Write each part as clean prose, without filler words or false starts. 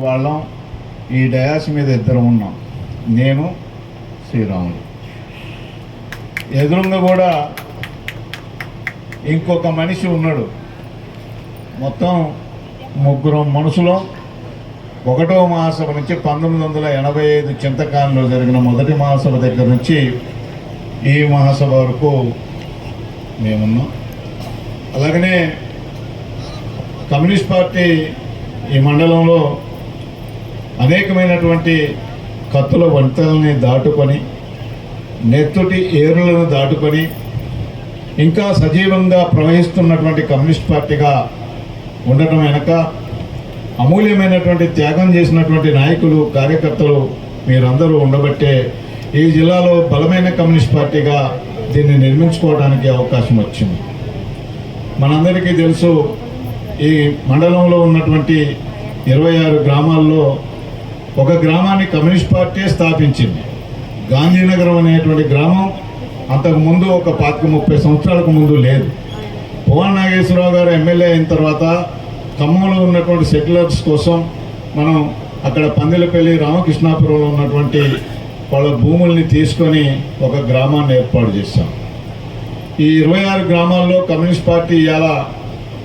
వాళ్ళం ఈ డయాస్ మీద ఇద్దరు ఉన్నాం, నేను శ్రీరాములు. ఎదురుగా కూడా ఇంకొక మనిషి ఉన్నాడు. మొత్తం ముగ్గురం మనుషులు. 1వ మహాసభ నుంచి 1985 చింతకాలంలో జరిగిన మొదటి మహాసభ దగ్గర నుంచి ఈ మహాసభ వరకు మేమున్నాం. అలాగనే కమ్యూనిస్ట్ పార్టీ ఈ మండలంలో అనేకమైనటువంటి కత్తుల వంతెనల్ని దాటుకొని, నెత్తుటి ఏరులను దాటుకొని ఇంకా సజీవంగా ప్రవహిస్తున్నటువంటి కమ్యూనిస్ట్ పార్టీగా ఉండటం వెనక అమూల్యమైనటువంటి త్యాగం చేసినటువంటి నాయకులు, కార్యకర్తలు మీరందరూ ఉండబట్టే ఈ జిల్లాలో బలమైన కమ్యూనిస్ట్ పార్టీగా దీన్ని నిర్మించుకోవడానికి అవకాశం వచ్చింది. మనందరికీ తెలుసు, ఈ మండలంలో ఉన్నటువంటి 26 గ్రామాల్లో ఒక గ్రామాన్ని కమ్యూనిస్ట్ పార్టీ స్థాపించింది. గాంధీనగరం అనేటువంటి గ్రామం అంతకుముందు ఒక 25-30 సంవత్సరాలకు ముందు లేదు. పువ్వాడ నాగేశ్వరరావు గారు ఎమ్మెల్యే అయిన తర్వాత ఖమ్మంలో ఉన్నటువంటి సెటిలర్స్ కోసం మనం అక్కడ పందిలపల్లి, రామకృష్ణాపురంలో ఉన్నటువంటి వాళ్ళ భూముల్ని తీసుకొని ఒక గ్రామాన్ని ఏర్పాటు చేశాం. ఈ 26 గ్రామాల్లో కమ్యూనిస్ట్ పార్టీ ఇవాళ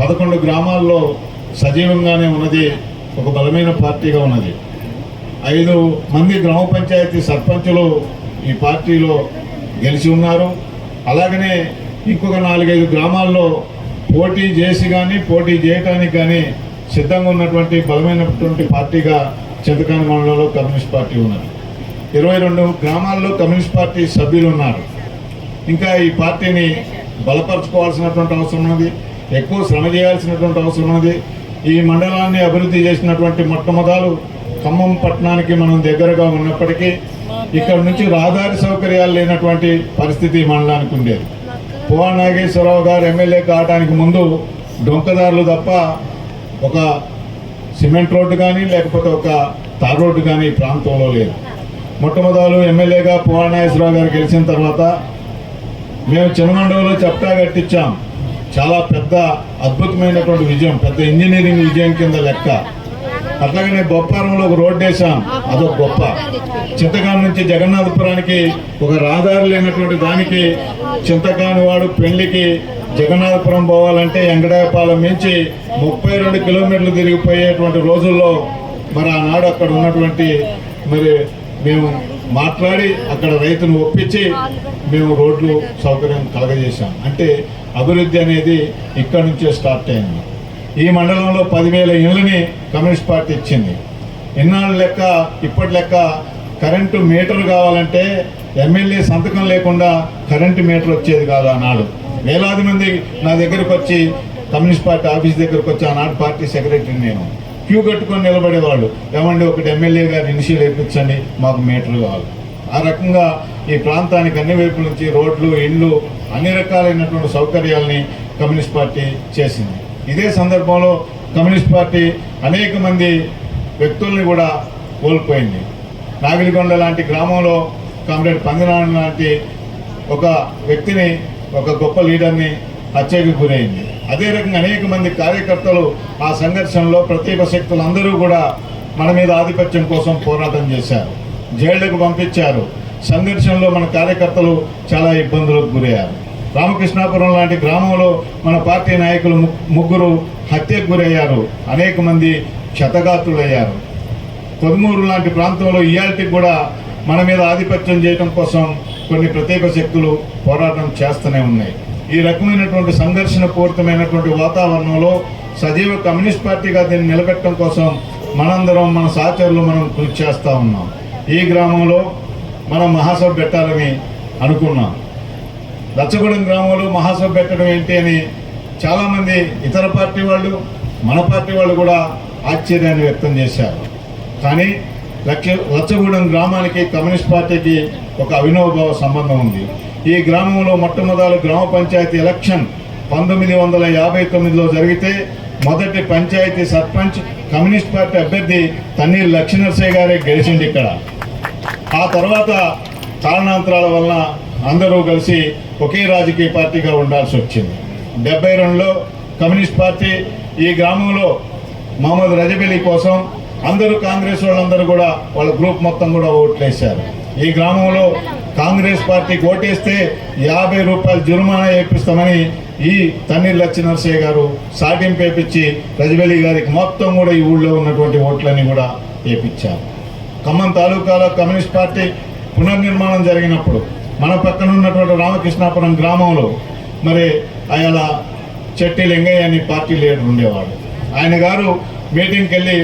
11 గ్రామాల్లో సజీవంగానే ఉన్నది, ఒక బలమైన పార్టీగా ఉన్నది. 5 మంది గ్రామ పంచాయతీ సర్పంచులు ఈ పార్టీలో గెలిచి ఉన్నారు. అలాగనే ఇంకొక 4-5 గ్రామాల్లో పోటీ చేసి కానీ పోటీ చేయటానికి కానీ సిద్ధంగా ఉన్నటువంటి బలమైనటువంటి పార్టీగా చింతకాని మండలంలో కమ్యూనిస్ట్ పార్టీ ఉన్నది. 22 గ్రామాల్లో కమ్యూనిస్ట్ పార్టీ సభ్యులు ఉన్నారు. ఇంకా ఈ పార్టీని బలపరచుకోవాల్సినటువంటి అవసరం ఉన్నది, ఎక్కువ శ్రమ చేయాల్సినటువంటి అవసరం ఉన్నది. ఈ మండలాన్ని అభివృద్ధి చేసినటువంటి మొట్టమొదలు ఖమ్మం పట్టణానికి మనం దగ్గరగా ఉన్నప్పటికీ ఇక్కడ నుంచి రహదారి సౌకర్యాలు లేనటువంటి పరిస్థితి మండలానికి ఉండేది. పువ్వాడ నాగేశ్వరరావు గారు ఎమ్మెల్యే కావడానికి ముందు డొంకదారులు తప్ప ఒక సిమెంట్ రోడ్డు కానీ లేకపోతే ఒక తార్ రోడ్డు కానీ ఈ ప్రాంతంలో లేదు. మొట్టమొదలు ఎమ్మెల్యేగా పువ్వాడ నాగేశ్వరరావు గారు గెలిచిన తర్వాత మేము చిన్నమండలంలో చెప్తా కట్టించాం. చాలా పెద్ద అద్భుతమైనటువంటి విజయం, పెద్ద ఇంజనీరింగ్ విజయం కింద లెక్క. అట్లాగనే బొప్పారంలో ఒక రోడ్డు వేసాం, అదొక గొప్ప. చింతకాని నుంచి జగన్నాథపురానికి ఒక రహదారి లేనటువంటి దానికి చింతకాని వాడు పెళ్లికి జగన్నాథపురం పోవాలంటే వెంకటాయపాలెం నుంచి 32 కిలోమీటర్లు తిరిగిపోయేటువంటి రోజుల్లో మరి ఆనాడు అక్కడ ఉన్నటువంటి మేము మాట్లాడి అక్కడ రైతును ఒప్పించి మేము రోడ్లు సౌకర్యం కలగజేశాం. అంటే అభివృద్ధి అనేది ఇక్కడ నుంచే స్టార్ట్ అయింది. ఈ మండలంలో 10,000 ఇళ్ళని కమ్యూనిస్ట్ పార్టీ ఇచ్చింది. ఇన్నాళ్ళ లెక్క ఇప్పటి లెక్క కరెంటు మీటర్ కావాలంటే ఎమ్మెల్యే సంతకం లేకుండా కరెంటు మీటర్ వచ్చేది కాదు. ఆనాడు వేలాది మంది నా దగ్గరకు వచ్చి, కమ్యూనిస్ట్ పార్టీ ఆఫీస్ దగ్గరకు వచ్చి, ఆనాడు పార్టీ సెక్రటరీని నేను, క్యూ కట్టుకొని నిలబడేవాళ్ళు. ఏమండి ఒకటి ఎమ్మెల్యే గారు ఇనిషియల్ వేయించండి, మాకు మీటర్లు కావాలి. ఆ రకంగా ఈ ప్రాంతానికి అన్ని వైపుల నుంచి రోడ్లు, ఇండ్లు, అన్ని రకాలైనటువంటి సౌకర్యాలని కమ్యూనిస్ట్ పార్టీ చేసింది. ఇదే సందర్భంలో కమ్యూనిస్ట్ పార్టీ అనేక మంది వ్యక్తుల్ని కూడా కోల్పోయింది. నాగిలికొండ లాంటి గ్రామంలో కామ్రేడ్ పందినాడు లాంటి ఒక వ్యక్తిని, ఒక గొప్ప లీడర్ని హత్యకు గురైంది. అదే రకంగా అనేక మంది కార్యకర్తలు ఆ సంఘర్షణలో ప్రత్యేక శక్తులు అందరూ కూడా మన మీద ఆధిపత్యం కోసం పోరాటం చేశారు, జైళ్లకు పంపించారు. సంఘర్షణలో మన కార్యకర్తలు చాలా ఇబ్బందులకు గురయ్యారు. రామకృష్ణాపురం లాంటి గ్రామంలో మన పార్టీ నాయకులు 3 హత్యకు గురయ్యారు, అనేక మంది క్షతగాత్రులయ్యారు. కొదుమూరు లాంటి ప్రాంతంలో ఇయాల్టికి కూడా మన మీద ఆధిపత్యం చేయడం కోసం కొన్ని ప్రత్యేక శక్తులు పోరాటం చేస్తూనే ఉన్నాయి. ఈ రకమైనటువంటి సంఘర్షణ పూరితమైనటువంటి వాతావరణంలో సజీవ కమ్యూనిస్ట్ పార్టీగా దీన్ని నిలబెట్టడం కోసం మనందరం, మన సహచరులు మనం కృషి చేస్తూ ఉన్నాం. ఈ గ్రామంలో మనం మహాసభ పెట్టాలని అనుకున్నాం. లచ్చగూడెం గ్రామంలో మహాసభ పెట్టడం ఏంటి అని చాలామంది ఇతర పార్టీ వాళ్ళు, మన పార్టీ వాళ్ళు కూడా ఆశ్చర్యాన్ని వ్యక్తం చేశారు. కానీ లచ్చగూడెం గ్రామానికి కమ్యూనిస్ట్ పార్టీకి ఒక అవినోభావ సంబంధం ఉంది. ఈ గ్రామంలో మొట్టమొదటి గ్రామ పంచాయతీ ఎలక్షన్ 1959లో జరిగితే మొదటి పంచాయతీ సర్పంచ్ కమ్యూనిస్ట్ పార్టీ అభ్యర్థి తన్నీరు లక్ష్మీనరసయ్య గారే గెలిచింది ఇక్కడ. ఆ తర్వాత కారణాంతరాల వలన అందరూ కలిసి ఒకే రాజకీయ పార్టీగా ఉండాల్సి వచ్చింది. 72లో కమ్యూనిస్ట్ పార్టీ ఈ గ్రామంలో మహమ్మద్ రజబెలి కోసం అందరూ కాంగ్రెస్ వాళ్ళందరూ కూడా వాళ్ళ గ్రూప్ మొత్తం కూడా ఓట్లు వేశారు. ఈ గ్రామంలో కాంగ్రెస్ పార్టీకి ఓటేస్తే 50 రూపాయలు జుర్మానా వేపిస్తామని ఈ తన్నీర్ లక్ష్మీనరసయ్య గారు సాటింపు వేపించి రజబెల్లి గారికి మొత్తం కూడా ఈ ఊళ్ళో ఉన్నటువంటి ఓట్లన్నీ కూడా వేపించారు. ఖమ్మం తాలూకాలో కమ్యూనిస్ట్ పార్టీ పునర్నిర్మాణం జరిగినప్పుడు మన పక్కన ఉన్నటువంటి రామకృష్ణాపురం గ్రామంలో మరి ఆయన చెట్టి లింగయ్య అని పార్టీ లీడర్ ఉండేవాడు. ఆయన గారు మీటింగ్కి వెళ్ళి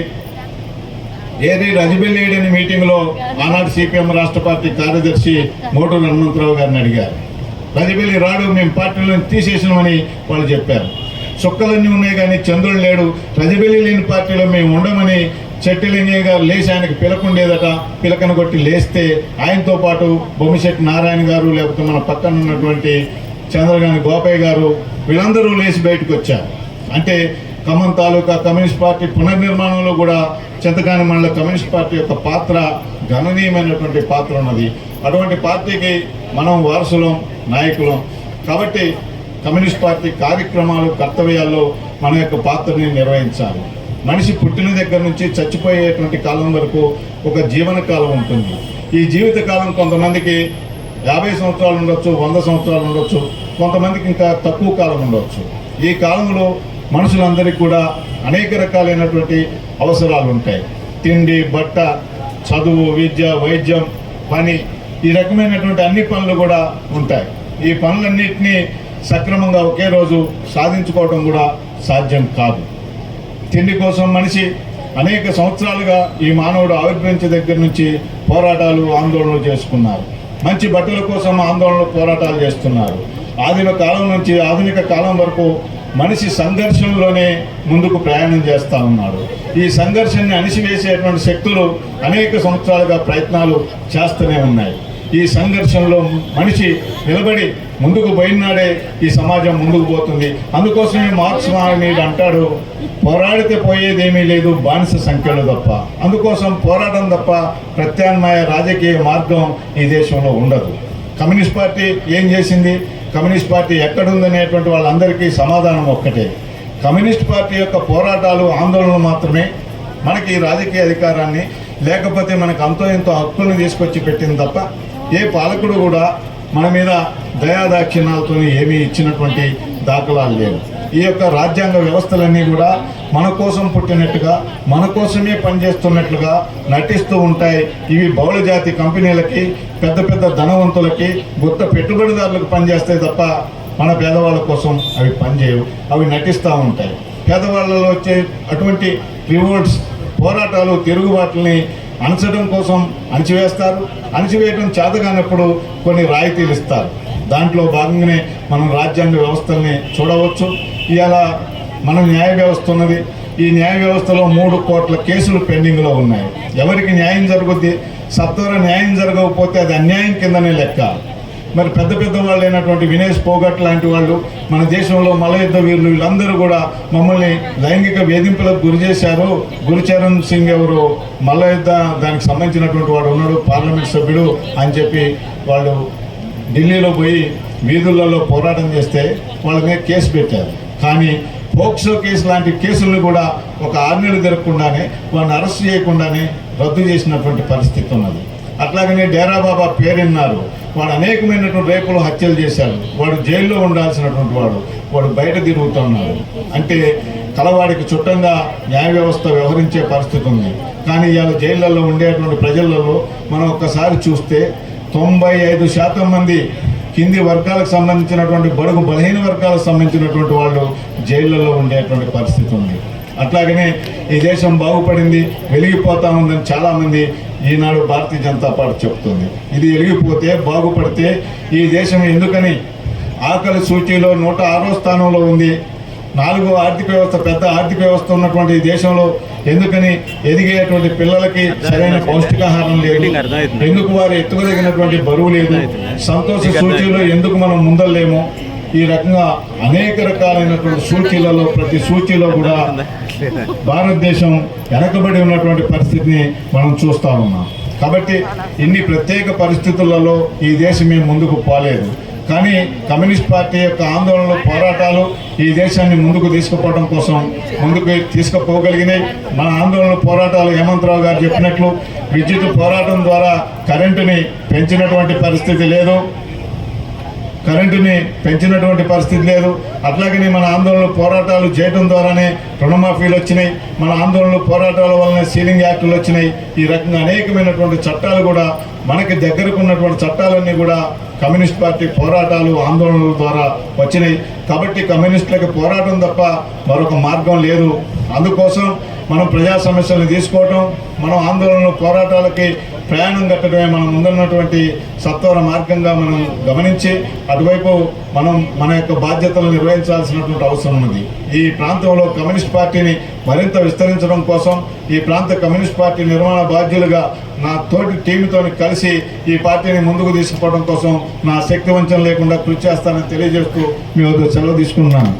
ఏది రజబెల్లి అనే మీటింగ్లో ఆనాడు సిపిఎం రాష్ట్ర పార్టీ కార్యదర్శి మోటూరు హనుమంతరావు గారిని అడిగారు. రజబెల్లి రాడు, మేము పార్టీలో తీసేసినామని వాళ్ళు చెప్పారు. చుక్కలన్నీ ఉన్నాయి కానీ చంద్రుడు లేడు, రజబెల్లి లేని పార్టీలో మేము ఉండమని చెట్టిలింగయ్య గారు లేచి ఆయనకు పిలకుండేదట. పిలకను కొట్టి లేస్తే ఆయనతో పాటు బొమ్మిశెట్టి నారాయణ గారు, లేకపోతే మన పక్కన ఉన్నటువంటి చంద్రగాని గోపయ్య గారు, వీళ్ళందరూ లేచి బయటకు వచ్చారు. అంటే ఖమ్మం తాలూకా కమ్యూనిస్ట్ పార్టీ పునర్నిర్మాణంలో కూడా చింతకాని మండల కమ్యూనిస్ట్ పార్టీ యొక్క పాత్ర గణనీయమైనటువంటి పాత్ర ఉన్నది. అటువంటి పార్టీకి మనం వారసులం, నాయకులం. కాబట్టి కమ్యూనిస్ట్ పార్టీ కార్యక్రమాలు, కర్తవ్యాల్లో మన యొక్క పాత్రని నిర్వహించాలి. మనిషి పుట్టిన దగ్గర నుంచి చచ్చిపోయేటువంటి కాలం వరకు ఒక జీవన కాలం ఉంటుంది. ఈ జీవిత కాలం కొంతమందికి 50 సంవత్సరాలు ఉండొచ్చు, 100 సంవత్సరాలు ఉండొచ్చు, కొంతమందికి ఇంకా తక్కువ కాలం ఉండొచ్చు. ఈ కాలంలో మనుషులందరికీ కూడా అనేక రకాలైనటువంటి అవసరాలు ఉంటాయి. తిండి, బట్ట, చదువు, విద్య, వైద్యం, పని, ఈ రకమైనటువంటి అన్ని పనులు కూడా ఉంటాయి. ఈ పనులన్నింటినీ సక్రమంగా ఒకే రోజు సాధించుకోవడం కూడా సాధ్యం కాదు. తిండి కోసం మనిషి అనేక సంవత్సరాలుగా ఈ మానవుడు ఆవిర్భవించే దగ్గర నుంచి పోరాటాలు, ఆందోళనలు చేసుకున్నారు. మంచి బట్టల కోసం ఆందోళనలు, పోరాటాలు చేస్తున్నారు. ఆదిమ కాలం నుంచి ఆధునిక కాలం వరకు మనిషి సంఘర్షణలోనే ముందుకు ప్రయాణం చేస్తూ ఉన్నాడు. ఈ సంఘర్షణని అణిసివేసేటువంటి శక్తులు అనేక సంవత్సరాలుగా ప్రయత్నాలు చేస్తూనే ఉన్నాయి. ఈ సంఘర్షణలో మనిషి నిలబడి ముందుకు పోయినాడే ఈ సమాజం ముందుకు పోతుంది. అందుకోసమే మార్క్స్ మహనీయుడు అంటాడు, పోరాడితే పోయేదేమీ లేదు, బానిస సంఖ్యలు తప్ప. అందుకోసం పోరాటం తప్ప ప్రత్యామ్నాయ రాజకీయ మార్గం ఈ దేశంలో ఉండదు. కమ్యూనిస్ట్ పార్టీ ఏం చేసింది, కమ్యూనిస్ట్ పార్టీ ఎక్కడుందనేటువంటి వాళ్ళందరికీ సమాధానం ఒక్కటే. కమ్యూనిస్ట్ పార్టీ యొక్క పోరాటాలు, ఆందోళనలు మాత్రమే మనకి రాజకీయ అధికారాన్ని, లేకపోతే మనకు అంతో ఎంతో హక్కులను తీసుకొచ్చి పెట్టింది తప్ప ఏ పాలకుడు కూడా మన మీద దయాదాక్షిణ్యాలతో ఏమీ ఇచ్చినటువంటి దాఖలాలు లేవు. ఈ యొక్క రాజ్యాంగ వ్యవస్థలన్నీ కూడా మన కోసం పుట్టినట్టుగా, మన కోసమే పనిచేస్తున్నట్లుగా నటిస్తూ ఉంటాయి. ఇవి బహుళజాతి కంపెనీలకి, పెద్ద పెద్ద ధనవంతులకి, గుత్త పెట్టుబడిదారులకు పనిచేస్తాయి తప్ప మన పేదవాళ్ళ కోసం అవి పనిచేయవు. అవి నటిస్తూ ఉంటాయి. పేదవాళ్ళలో వచ్చే అటువంటి రివోల్ట్స్, పోరాటాలు, తిరుగుబాట్లని అణచడం కోసం అణచివేస్తారు. అణచివేయడం చేతగానప్పుడు కొన్ని రాయితీలు ఇస్తారు. దాంట్లో భాగంగానే మనం రాజ్యాంగ వ్యవస్థల్ని చూడవచ్చు. ఇవాళ మన న్యాయ వ్యవస్థ ఉన్నది. ఈ న్యాయ వ్యవస్థలో 3 కోట్ల కేసులు పెండింగ్లో ఉన్నాయి. ఎవరికి న్యాయం జరుగుద్ది? సత్వర న్యాయం జరగకపోతే అది అన్యాయం కిందనే లెక్క. మరి పెద్ద పెద్ద వాళ్ళు అయినటువంటి వినేష్ పోగట్ లాంటి వాళ్ళు, మన దేశంలో మల్లయుద్ధ వీరులు, వీళ్ళందరూ కూడా మమ్మల్ని లైంగిక వేధింపులకు గురి చేశారు. గురుచరణ్ సింగ్ ఎవరు మల్లయుద్ధ దానికి సంబంధించినటువంటి వాడు ఉన్నాడు, పార్లమెంట్ సభ్యుడు అని చెప్పి వాళ్ళు ఢిల్లీలో పోయి వీధులలో పోరాటం చేస్తే వాళ్ళ మీద కేసు పెట్టారు. కానీ పోక్సో కేసు లాంటి కేసులను కూడా ఒక 6 నెలలు జరగకుండానే వాళ్ళని అరెస్ట్ చేయకుండానే రద్దు చేసినటువంటి పరిస్థితి ఉన్నది. అట్లాగనే డేరా బాబా పేరున్నారు. వాడు అనేకమైనటువంటి రేపులు, హత్యలు చేశారు. వాడు జైల్లో ఉండాల్సినటువంటి వాడు బయట తిరుగుతున్నాడు. అంటే కలవాడికి చుట్టంగా న్యాయ వ్యవస్థ వ్యవహరించే పరిస్థితి ఉంది. కానీ ఇవాళ జైళ్ళల్లో ఉండేటువంటి ప్రజలలో మనం ఒక్కసారి చూస్తే 95% మంది కింది వర్గాలకు సంబంధించినటువంటి, బడుగు బలహీన వర్గాలకు సంబంధించినటువంటి వాళ్ళు జైళ్ళలో ఉండేటువంటి పరిస్థితి ఉంది. అట్లాగనే ఈ దేశం బాగుపడింది, వెలిగిపోతా ఉందని చాలామంది ఈనాడు భారతీయ జనతా పార్టీ చెప్తుంది. ఇది వెలిగిపోతే, బాగుపడితే ఈ దేశం ఎందుకని ఆకలి సూచీలో 106వ స్థానంలో ఉంది? 4వ ఆర్థిక వ్యవస్థ, పెద్ద ఆర్థిక వ్యవస్థ ఉన్నటువంటి ఈ దేశంలో ఎందుకని ఎదిగేటువంటి పిల్లలకి సరైన పౌష్టికాహారం లేదు? ఎందుకు వారు ఎత్తుకోదగినటువంటి బరువు లేదు? సంతోష సూచీలో ఎందుకు మనం ముందలేము? ఈ రకంగా అనేక రకాలైనటువంటి సూచీలలో, ప్రతి సూచీలో కూడా భారతదేశం వెనకబడి ఉన్నటువంటి పరిస్థితిని మనం చూస్తూ ఉన్నాం. కాబట్టి ఇన్ని ప్రత్యేక పరిస్థితులలో ఈ దేశం ముందుకు పోలేదు. కానీ కమ్యూనిస్ట్ పార్టీ యొక్క ఆందోళనలు పోరాటాలు ఈ దేశాన్ని ముందుకు తీసుకుపోవడం కోసం ముందుకు తీసుకుపోగలిగినాయి. మన ఆందోళనలు పోరాటాలు హేమంతరావు గారు చెప్పినట్లు విద్యుత్ పోరాటం ద్వారా కరెంటుని పెంచినటువంటి పరిస్థితి లేదు, అట్లాగనే మన ఆందోళనలు పోరాటాలు చేయడం ద్వారానే రుణమాఫీలు వచ్చినాయి, మన ఆందోళనలు పోరాటాల వల్లనే సీలింగ్ యాక్టులు వచ్చినాయి. ఈ రకంగా అనేకమైనటువంటి చట్టాలు కూడా మనకి దగ్గరకు ఉన్నటువంటి చట్టాలన్నీ కూడా కమ్యూనిస్ట్ పార్టీ పోరాటాలు ఆందోళనల ద్వారా వచ్చినాయి. కాబట్టి కమ్యూనిస్టులకు పోరాటం తప్ప మరొక మార్గం లేదు. అందుకోసం మనం ప్రజా సమస్యలను తీసుకోవటం, మనం ఆందోళనలు పోరాటాలకి ప్రయాణం కట్టడమే మనం ముందున్నటువంటి సత్వర మార్గంగా మనం గమనించి అటువైపు మనం మన యొక్క బాధ్యతలను నిర్వహించాల్సినటువంటి అవసరం ఉంది. ఈ ప్రాంతంలో కమ్యూనిస్ట్ పార్టీని మరింత విస్తరించడం కోసం ఈ ప్రాంత కమ్యూనిస్ట్ పార్టీ నిర్మాణ బాధ్యులుగా నా తోటి టీంతో కలిసి ఈ పార్టీని ముందుకు తీసుకుపోవడం కోసం నా శక్తి వంచన లేకుండా కృషి చేస్తానని తెలియజేస్తూ మీ వద్ద సెలవు తీసుకుంటున్నాను.